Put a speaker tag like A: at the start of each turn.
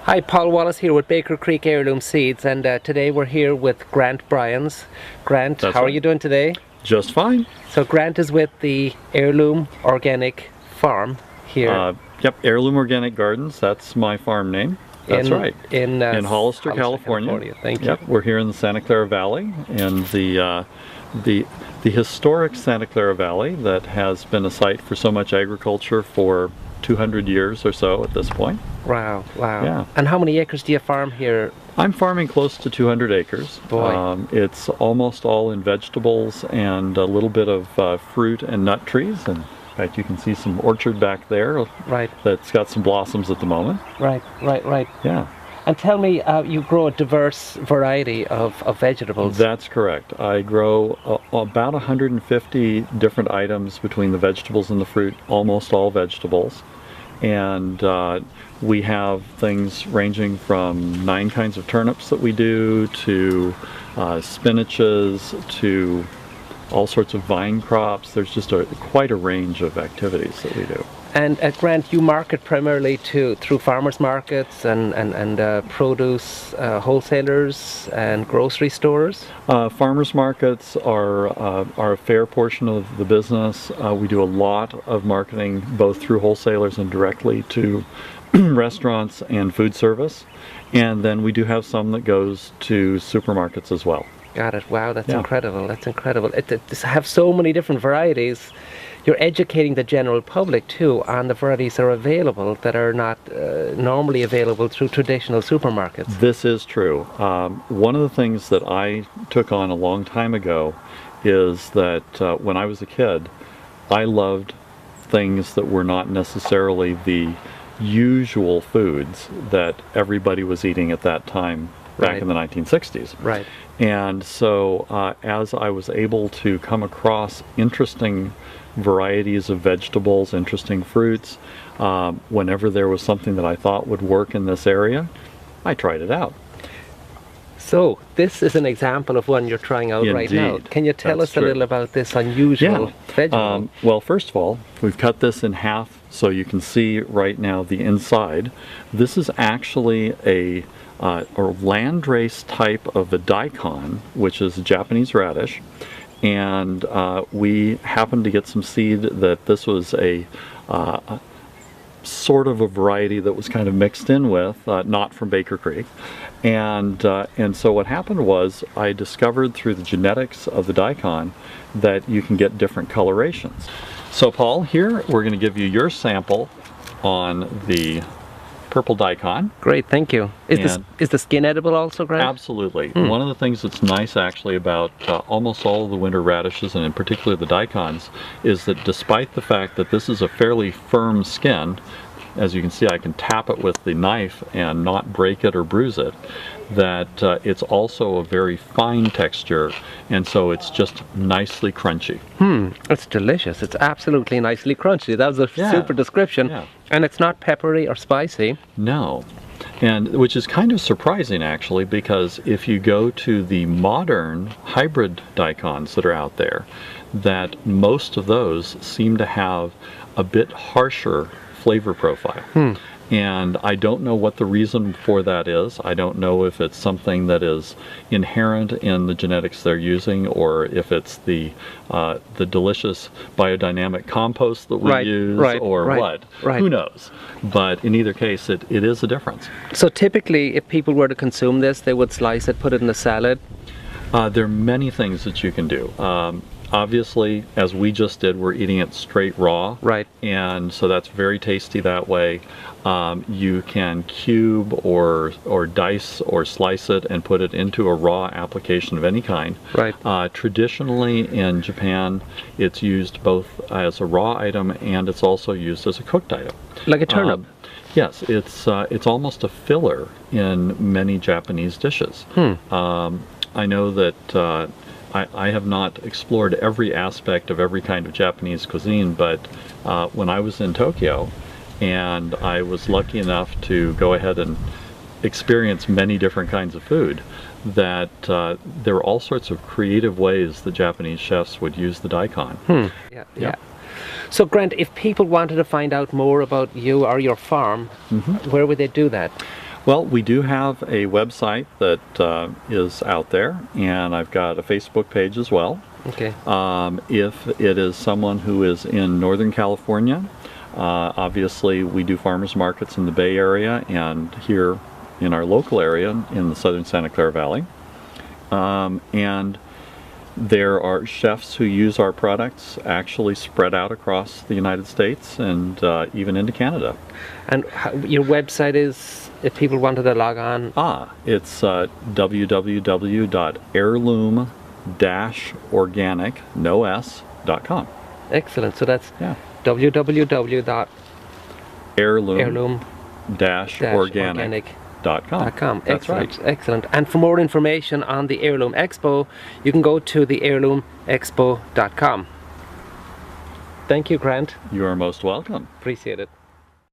A: Hi, Paul Wallace here with Baker Creek Heirloom Seeds, and today we're here with Grant Bryans. Grant,
B: That's
A: how are
B: right.
A: you doing today?
B: Just fine.
A: So Grant is with the Heirloom Organic Farm here.
B: Yep, Heirloom Organic Gardens, that's my farm name. That's right.
A: In
B: Hollister, California.
A: Thank you.
B: Yep, we're here in the Santa Clara Valley, in the historic Santa Clara Valley that has been a site for so much agriculture for 200 years or so at this point.
A: Wow, wow.
B: Yeah.
A: And how many acres do you farm here?
B: I'm farming close to 200 acres.
A: Boy.
B: It's almost all in vegetables and a little bit of fruit and nut trees. And in fact, you can see some orchard back there.
A: Right.
B: That's got some blossoms at the moment.
A: Right.
B: Yeah.
A: And tell me, you grow a diverse variety of vegetables.
B: That's correct. I grow about 150 different items between the vegetables and the fruit, almost all vegetables. And we have things ranging from 9 kinds of turnips that we do, to spinaches, to all sorts of vine crops. There's just quite a range of activities that we do.
A: And Grant, you market primarily through farmers markets and produce wholesalers and grocery stores?
B: Farmers markets are a fair portion of the business. We do a lot of marketing both through wholesalers and directly to restaurants and food service. And then we do have some that goes to supermarkets as well.
A: Got it. Wow, that's
B: Yeah.
A: incredible. That's incredible. To have so many different varieties. You're educating the general public too on the varieties that are available that are not normally available through traditional supermarkets.
B: This is true. One of the things that I took on a long time ago is that when I was a kid, I loved things that were not necessarily the usual foods that everybody was eating at that time back
A: Right.
B: in the 1960s.
A: Right.
B: And so as I was able to come across interesting varieties of vegetables, interesting fruits, whenever there was something that I thought would work in this area, I tried it out.
A: So this is an example of one you're trying out right now.
B: Indeed.
A: Can you tell
B: That's
A: us a
B: true.
A: little about this unusual vegetable?
B: Well, first of all, we've cut this in half so you can see right now the inside. This is actually a landrace type of a daikon, which is a Japanese radish. And we happened to get some seed that this was a sort of a variety that was kind of mixed in with, not from Baker Creek. And so what happened was I discovered through the genetics of the daikon that you can get different colorations. So Paul, here we're going to give you your sample on the purple daikon.
A: Great, thank you. Is the skin edible also, Grant?
B: Absolutely. One of the things that's nice actually about almost all of the winter radishes, and in particular the daikons, is that despite the fact that this is a fairly firm skin, as you can see I can tap it with the knife and not break it or bruise it, that it's also a very fine texture, and so it's just nicely crunchy.
A: It's delicious. It's absolutely nicely crunchy. That was a super description.
B: Yeah.
A: And it's not peppery or spicy.
B: No. And which is kind of surprising actually, because if you go to the modern hybrid daikons that are out there, that most of those seem to have a bit harsher flavor profile. And I don't know what the reason for that is. I don't know if it's something that is inherent in the genetics they're using, or if it's the delicious biodynamic compost that we use, or what. Who knows? But in either case, it is a difference.
A: So typically, if people were to consume this, they would slice it, put it in a salad.
B: There are many things that you can do. Obviously, as we just did, we're eating it straight raw.
A: Right.
B: And so that's very tasty that way. You can cube or dice or slice it and put it into a raw application of any kind.
A: Right.
B: Traditionally in Japan, it's used both as a raw item and it's also used as a cooked item.
A: Like a turnip.
B: Yes, it's almost a filler in many Japanese dishes. I know that I have not explored every aspect of every kind of Japanese cuisine, but when I was in Tokyo, and I was lucky enough to go ahead and experience many different kinds of food, that there were all sorts of creative ways the Japanese chefs would use the daikon.
A: Yeah. So Grant, if people wanted to find out more about you or your farm, where would they do that?
B: Well, we do have a website that is out there, and I've got a Facebook page as well.
A: Okay.
B: If it is someone who is in Northern California, obviously we do farmers markets in the Bay Area and here in our local area in the southern Santa Clara Valley. And there are chefs who use our products actually spread out across the United States and even into Canada.
A: And your website is, if people wanted to log on?
B: It's www.heirloom-organic.com.
A: Excellent. So that's
B: Yeah.
A: www.heirloom-organic.com.
B: That's
A: Excellent.
B: right.
A: Excellent. And for more information on the Heirloom Expo, you can go to the heirloomexpo.com. Thank you, Grant.
B: You are most welcome.
A: Appreciate it.